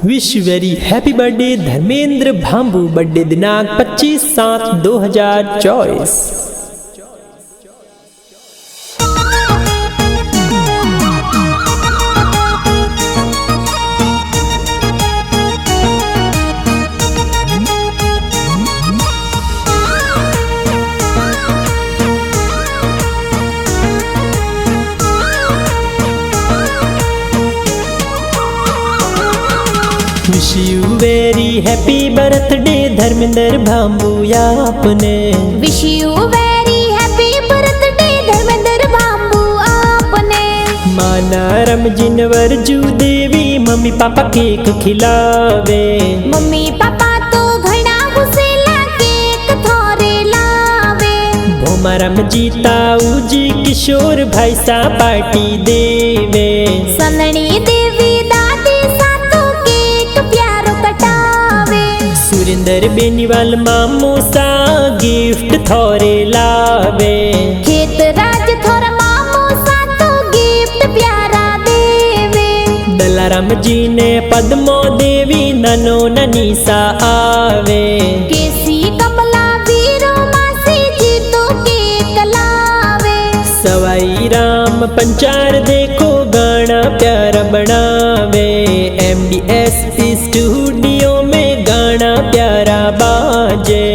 Wish very happy birthday Dharmendra Bhambu. Birthday दिनांक 25/7/2024। Wish you very happy birthday Dharmendra Bhambu आपने। Wish you very happy birthday Dharmendra Bhambu आपने। माना रमजिन वर्जू देवी मम्मी पापा केक खिलावे। मम्मी पापा तो घना हुसेला केक थोरे लावे। भोमा रमजीता उजी किशोर भाई सा पार्टी देवे। सनणी देवी दादी सातो केक प्यारो कटावे। सुरेंद्र बेनीवाल मामू सा गिफ्ट थोरे लावे। खेत राज थोरा मामू सातो गिफ्ट प्यारा देवे। दलाराम जी ने पद्मो देवी ननो ननी सा आवे। केसी कमला वीरो मासी जी तो केक लावे। सवाई राम पंचार देखो गाना प्यारा बनावे। MDS स्टूडियो में गाना प्यारा बाजे।